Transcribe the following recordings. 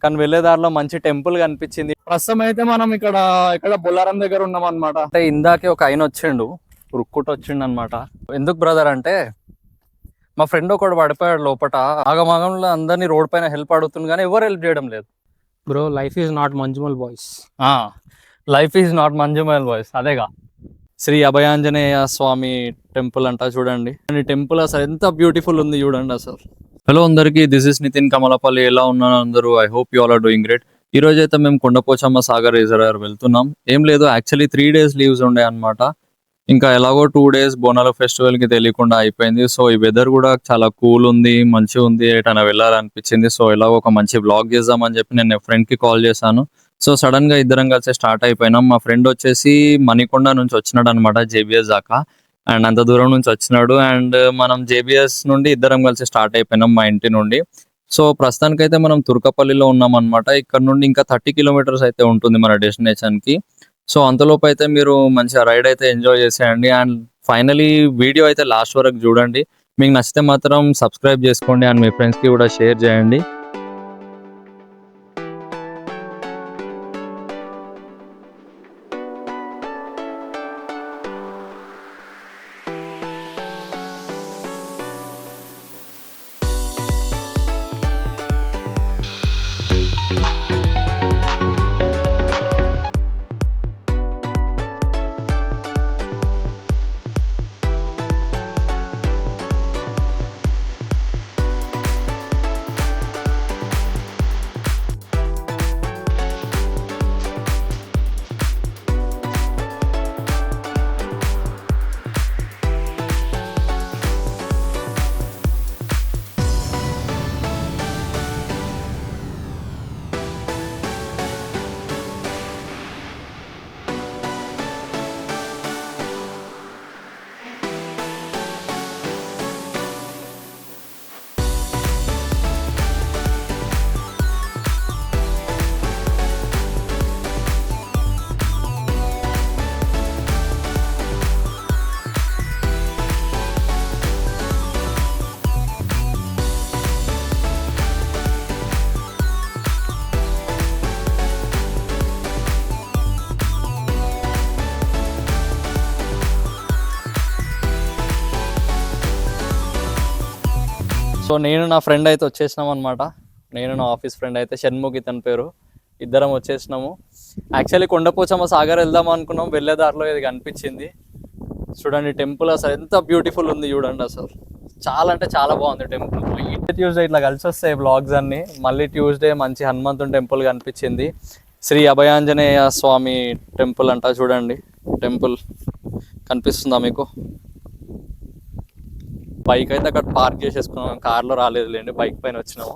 కానీ వెళ్ళేదారిలో మంచి టెంపుల్ కనిపించింది. ప్రస్తుతం అయితే మనం ఇక్కడ బొల్లారం దగ్గర ఉన్నాం అనమాట. అంటే ఇందాకే ఒక ఆయన వచ్చిండు, రుక్కుంటూ వచ్చిండు అనమాట. ఎందుకు బ్రదర్ అంటే మా ఫ్రెండ్ ఒకడు పడిపోయాడు లోపట. ఆగమాగంలో అందరినీ రోడ్ పైన హెల్ప్ అడుగుతుంది కానీ ఎవరు హెల్ప్ చేయడం లేదు. Bro life is not Manjummel boys. Life is not Manjummel boys. అదేగా శ్రీ అభయాంజనేయ స్వామి టెంపుల్ అంట. చూడండి టెంపుల్ అసలు ఎంత బ్యూటిఫుల్ ఉంది చూడండి అసలు. హలో అందరికీ, దిస్ ఇస్ నితిన్ కమలపల్లి. ఎలా ఉన్నాను అందరూ? I hope you all are doing great. ఈ రోజు అయితే మేము కొండపోచమ్మ సాగర్ రిజర్వాయర్ వెళ్తున్నాం. ఏం లేదు, యాక్చువల్లీ 3 days లీవ్స్ ఉండే అనమాట. ఇంకా ఎలాగో 2 days బోనాల ఫెస్టివల్ కి తెలియకుండా అయిపోయింది. సో ఈ వెదర్ కూడా చాలా కూల్ ఉంది, మంచిగా ఉంది, ఎటైనా వెళ్ళాలనిపించింది. సో ఎలాగో ఒక మంచి బ్లాగ్ చేద్దామని చెప్పి నేను ఫ్రెండ్ కి కాల్ చేశాను. సో సడన్ గా ఇద్దరం కలిసి స్టార్ట్ అయిపోయినాం. మా ఫ్రెండ్ వచ్చేసి మణికొండ నుంచి వచ్చినాడు అనమాట, జేబిఎస్ దాకా. అండ్ అంత దూరం నుంచి వచ్చినాడు. అండ్ మనం జేబిఎస్ నుండి ఇద్దరం కలిసి స్టార్ట్ అయిపోయినాం మా ఇంటి నుండి. సో ప్రస్తుతానికైతే మనం తుర్కపల్లిలో ఉన్నాం అనమాట. ఇక్కడ నుండి ఇంకా 30 kilometers అయితే ఉంటుంది మన డెస్టినేషన్ కి. సో అంతలోపు అయితే మీరు మంచిగా రైడ్ అయితే ఎంజాయ్ చేసేయండి. అండ్ ఫైనలీ వీడియో అయితే లాస్ట్ వరకు చూడండి. మీకు నచ్చితే మాత్రం సబ్స్క్రైబ్ చేసుకోండి అండ్ మీ ఫ్రెండ్స్ కి కూడా షేర్ చేయండి. సో నేను నా ఫ్రెండ్ అయితే వచ్చేసినాం అనమాట. నేను నా ఆఫీస్ ఫ్రెండ్ అయితే షణ్ముఖ్, ఇతని పేరు. ఇద్దరం వచ్చేసినాము. యాక్చువల్లీ కొండపోచమ్మ సాగర్ వెళ్దాం అనుకున్నాం, వెళ్ళేదారిలో ఇది కనిపించింది. చూడండి టెంపుల్ అసలు ఎంత బ్యూటిఫుల్ ఉంది చూడండి అసలు. చాలా అంటే చాలా బాగుంది టెంపుల్. ట్యూస్డే ఇట్లా కలిసి వస్తాయి బ్లాగ్స్ అన్ని. మళ్ళీ ట్యూస్డే మంచి హనుమంతుని టెంపుల్ కనిపించింది. శ్రీ అభయాంజనేయ స్వామి టెంపుల్ అంట. చూడండి టెంపుల్ కనిపిస్తుందా మీకు? బైక్ అయితే అక్కడ పార్క్ చేసేసుకున్నాం, కార్లో రాలేదు లేండి, బైక్ పైన వచ్చినాము.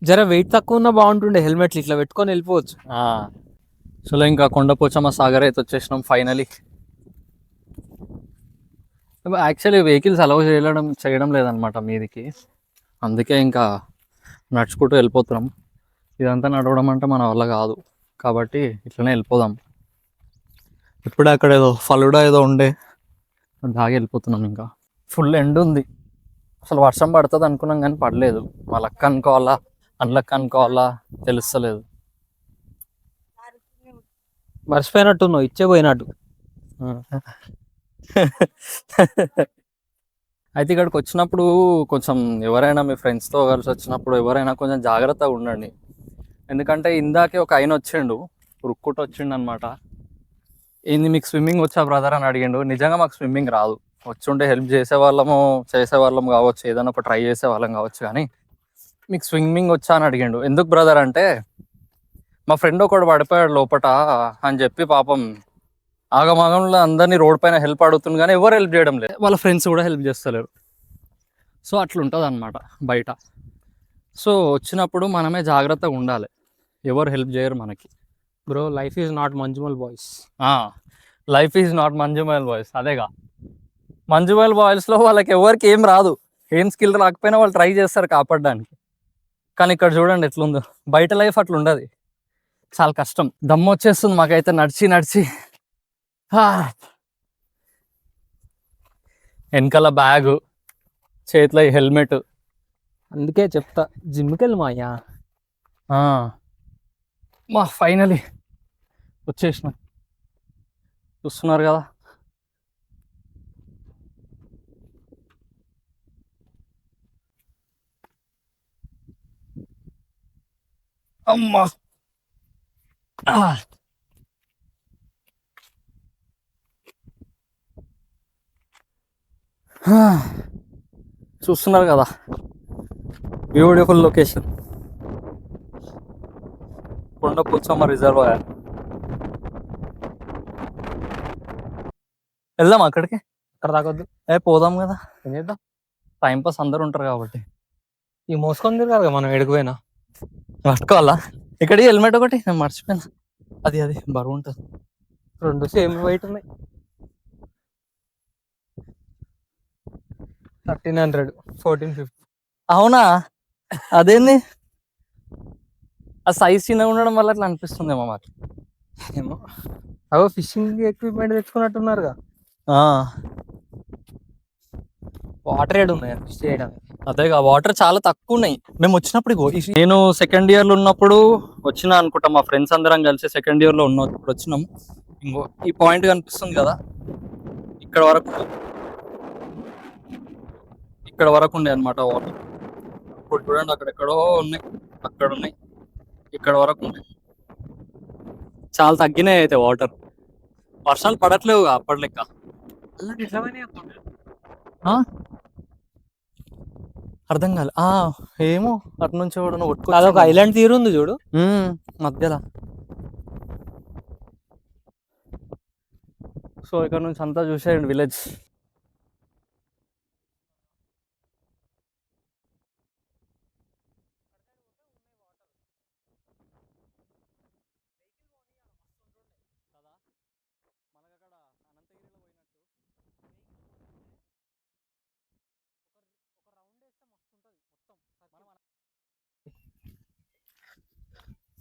జర వెయిట్ తక్కువ ఉన్నా బాగుంటుండే, హెల్మెట్లు ఇట్లా పెట్టుకొని వెళ్ళిపోవచ్చు. సో ఇంకా కొండపోచమ్మ సాగర్ అయితే వచ్చేసినాం ఫైనలీ. యాక్చువల్లీ వెహికల్స్ అలౌ చేయడం లేదనమాట మీదికి, అందుకే ఇంకా నడుచుకుంటూ వెళ్ళిపోతున్నాం. ఇదంతా నడవడం అంటే మన వల్ల కాదు కాబట్టి ఇట్లనే వెళ్ళిపోదాం. ఇప్పుడే అక్కడ ఏదో ఫలుడా ఏదో ఉండే దాగి వెళ్ళిపోతున్నాం. ఇంకా ఫుల్ ఎండ్ ఉంది, అసలు వర్షం పడుతుంది అనుకున్నాం కానీ పడలేదు. మా లక్ అనుకోవాలా అన్లక్ అనుకోవాలా తెలుస్తలేదు. మర్చిపోయినట్టు నువ్వు ఇచ్చే పోయినట్టు. అయితే ఇక్కడికి వచ్చినప్పుడు కొంచెం ఎవరైనా మీ ఫ్రెండ్స్తో కలిసి వచ్చినప్పుడు ఎవరైనా కొంచెం జాగ్రత్తగా ఉండండి. ఎందుకంటే ఇందాకే ఒక ఆయన వచ్చిండు, ఉరుక్కుంటూ వచ్చిండు అనమాట. ఏంది మీకు స్విమ్మింగ్ వచ్చా బ్రదర్ అని అడిగిండు. నిజంగా మాకు స్విమ్మింగ్ రాదు, వచ్చుంటే హెల్ప్ చేసేవాళ్ళం కావచ్చు, ఏదైనా ఒక ట్రై చేసేవాళ్ళం కావచ్చు, కానీ మీకు స్విమ్మింగ్ వచ్చా అని అడిగిండు. ఎందుకు బ్రదర్ అంటే మా ఫ్రెండ్ ఒకడు పడిపోయాడు లోపట అని చెప్పి పాపం ఆగమాగంలో అందరినీ రోడ్ పైన హెల్ప్ అడుగుతుంది కానీ ఎవరు హెల్ప్ చేయడం లేదు, వాళ్ళ ఫ్రెండ్స్ కూడా హెల్ప్ చేస్తలేరు. సో అట్లుంటుంది అనమాట బయట. సో వచ్చినప్పుడు మనమే జాగ్రత్తగా ఉండాలి, ఎవరు హెల్ప్ చేయరు మనకి. Bro life is not Manjummel boys. Life is not Manjummel boys. అదేగా మంజుమల్ బాయ్స్లో వాళ్ళకి ఎవరికి ఏం రాదు, ఏం స్కిల్ రాకపోయినా వాళ్ళు ట్రై చేస్తారు కాపాడడానికి. కానీ ఇక్కడ చూడండి ఎట్లుందో, బయట లైఫ్ అట్లా ఉండదు, చాలా కష్టం. దమ్ము వచ్చేస్తుంది మాకైతే నడిచి. వెనకాల బ్యాగు, చేతిలో హెల్మెట్. అందుకే చెప్తా జిమ్కి వెళ్ళి మాయా. మా ఫైనలీ వచ్చేసిన, చూస్తున్నారు కదా. అమ్మా చూస్తున్నారు కదా, బ్యూటిఫుల్ లొకేషన్, కొండపోచమ్మ రిజర్వాయర్. వెళ్దాం అక్కడికి, అక్కడ తాగొద్దు, పోదాం కదా, ఏం చేద్దాం, టైంపాస్ అందరు ఉంటారు కాబట్టి. ఈ మోసుకొని తిరగాలి కదా మనం ఎడిగిపోయినా. పట్టుకోవాలా ఇక్కడికి హెల్మెట్ ఒకటి, నేను మర్చిపోయినా. అది బరువు ఉంటుంది. 2 సేమ్ వెయిట్ ఉన్నాయి. 1300, 1450. అవునా, అదేంది ఆ సైజ్ చిన్నగా ఉండడం వల్ల అట్లా అనిపిస్తుందేమో మాకు. ఏమో అవో ఫిషింగ్ ఎక్విప్మెంట్ తెచ్చుకున్నట్టున్నారుగా. వాటర్ ఏడు ఉన్నాయి ఫిష్ చేయడానికి. అదేగా వాటర్ చాలా తక్కువ ఉన్నాయి. మేము వచ్చినప్పుడు నేను సెకండ్ ఇయర్ లో ఉన్నప్పుడు వచ్చినా అనుకుంటా, మా ఫ్రెండ్స్ అందరం కలిసి సెకండ్ ఇయర్ లో ఉన్నప్పుడు వచ్చినాం. ఇంకో ఈ పాయింట్ కనిపిస్తుంది కదా, ఇక్కడ వరకు ఉండే అనమాట వాటర్. ఇప్పుడు చూడండి అక్కడెక్కడో ఉన్నాయి, అక్కడ ఉన్నాయి, ఇక్కడ వరకు ఉన్నాయి. చాలా తగ్గినాయి అయితే వాటర్, వర్షాలు పడట్లేవు అప్పటి లెక్క. అర్థం కాలే. ఏమో అటు నుంచి కూడా అదొక ఐలాండ్ తీరుంది చూడు మధ్యలో. సో ఇక్కడ నుంచి అంతా చూసేయండి విలేజ్.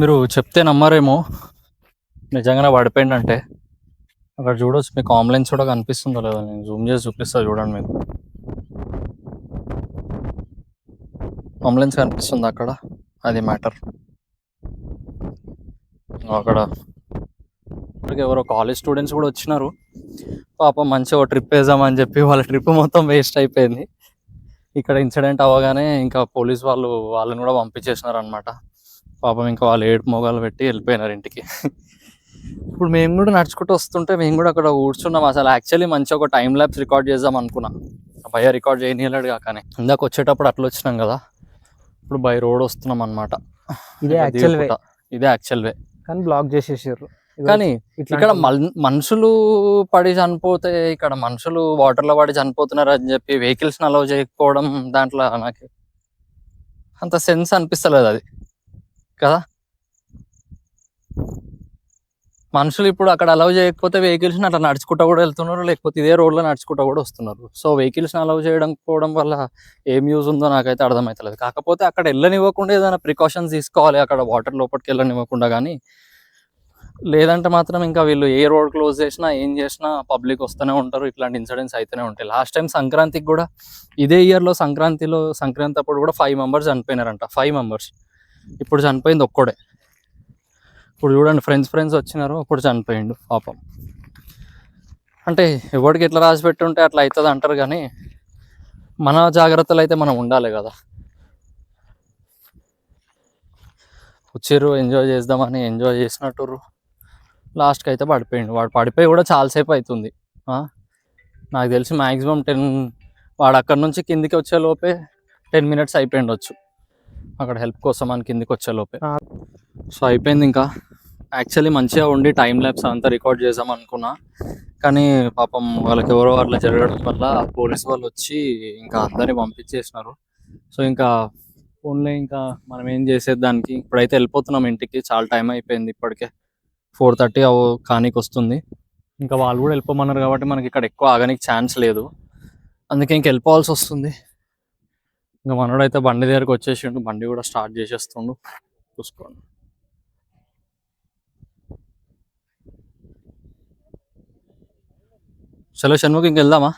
మీరు చెప్తే నమ్మరేమో, నిజంగానే పడిపోయిందంటే. అక్కడ చూడవచ్చు, మీకు ఆంబులెన్స్ కూడా కనిపిస్తుందో లేదా, నేను జూమ్ చేసి చూపిస్తా చూడండి. మీకు ఆంబులెన్స్ కనిపిస్తుంది అక్కడ, అది మ్యాటర్. అక్కడ ఎవరో కాలేజ్ స్టూడెంట్స్ కూడా వచ్చినారు పాపం, మంచిగా ఒక ట్రిప్ వేద్దామని చెప్పి వాళ్ళ ట్రిప్ మొత్తం వేస్ట్ అయిపోయింది. ఇక్కడ ఇన్సిడెంట్ అవ్వగానే ఇంకా పోలీస్ వాళ్ళని కూడా పంపించేసినారు అనమాట. పాపం ఇంకా వాళ్ళు ఏడుపు మొగాలు పెట్టి వెళ్ళిపోయినారు ఇంటికి. ఇప్పుడు మేము కూడా నడుచుకుంటూ వస్తుంటే మేము కూడా అక్కడ కూర్చున్నాం. అసలు యాక్చువల్లీ మంచిగా ఒక టైం ల్యాబ్స్ రికార్డ్ చేద్దాం అనుకున్నా, భయ రికార్డ్ చేయనీయలేడు కాకనే. ఇందాక వచ్చేటప్పుడు అట్లా వచ్చినాం కదా, ఇప్పుడు బై రోడ్ వస్తున్నాం అనమాట. ఇదే యాక్చువల్ వే కానీ బ్లాక్ చేసేసారు. కానీ ఇక్కడ మనుషులు పడి చనిపోతే, ఇక్కడ మనుషులు వాటర్ లో పడి చనిపోతున్నారు అని చెప్పి వెహికల్స్ అలౌ చేయకపోవడం, దాంట్లో నాకు అంత సెన్స్ అనిపిస్తలేదు. అది కదా. మనుషులు ఇప్పుడు అక్కడ అలౌ చేయకపోతే వెహికల్స్ అట్లా నడుచుకుంటూ కూడా వెళ్తున్నారు, లేకపోతే ఇదే రోడ్లో నడుచుకుంటూ కూడా వస్తున్నారు. సో వెహికల్స్ని అలౌ చేయకపోవడం వల్ల ఏం యూజ్ ఉందో నాకైతే అర్థమవుతలేదు. కాకపోతే అక్కడ వెళ్ళనివ్వకుండా ఏదైనా ప్రికాషన్స్ తీసుకోవాలి, అక్కడ వాటర్ లోపలికి వెళ్ళనివ్వకుండా. కానీ లేదంటే మాత్రం ఇంకా వీళ్ళు ఏ రోడ్ క్లోజ్ చేసినా ఏం చేసినా పబ్లిక్ వస్తూనే ఉంటారు, ఇట్లాంటి ఇన్సిడెంట్స్ అయితేనే ఉంటాయి. లాస్ట్ టైం సంక్రాంతికి కూడా ఇదే ఇయర్లో సంక్రాంతి అప్పుడు కూడా 5 మెంబర్స్ చనిపోయినారంట. 5 మెంబర్స్. ఇప్పుడు చనిపోయింది ఒక్కడే. ఇప్పుడు చూడండి, ఫ్రెండ్స్ వచ్చినారు, ఇప్పుడు చనిపోయిండు పాపం. అంటే ఎవరికి ఎట్లా రాసి పెట్టి ఉంటే అట్లా అవుతుంది అంటారు, కానీ మన జాగ్రత్తలు అయితే మనం ఉండాలి కదా. వచ్చారు, ఎంజాయ్ చేద్దామని ఎంజాయ్ చేసినట్టు లాస్ట్కి అయితే పడిపోయిండు. వాడు పడిపోయి కూడా చాలాసేపు అవుతుంది. నాకు తెలిసి మ్యాక్సిమం 10, వాడు అక్కడ నుంచి కిందికి వచ్చే లోపే 10 మినిట్స్ అయిపోయిండొచ్చు, అక్కడ హెల్ప్ కోసం అని కిందికి వచ్చే లోపే. సో అయిపోయింది. ఇంకా యాక్చువల్లీ మంచిగా ఉండి టైం ల్యాబ్స్ అంతా రికార్డ్ చేద్దాం అనుకున్నా, కానీ పాపం వాళ్ళకి ఎవరో అట్లా జరగడం వల్ల పోలీస్ వాళ్ళు వచ్చి ఇంకా అందరినీ పంపించేసినారు. సో ఇంకా ఓన్లీ ఇంకా మనం ఏం చేసేది దానికి. ఇప్పుడైతే వెళ్ళిపోతున్నాం ఇంటికి, చాలా టైం అయిపోయింది, ఇప్పటికే 4:30 కానీకి వస్తుంది. ఇంకా వాళ్ళు కూడా వెళ్ళిపోమన్నారు కాబట్టి మనకి ఇక్కడ ఎక్కువ ఆగడానికి ఛాన్స్ లేదు, అందుకే ఇంక వెళ్ళిపోవాల్సి వస్తుంది. ఇంకా మనోడైతే బండి దగ్గరకు వచ్చేసిండు, బండి కూడా స్టార్ట్ చేసేస్తుండు, చూసుకోండి. చలో షణ్ముఖ్, ఇంక వెళ్దామా?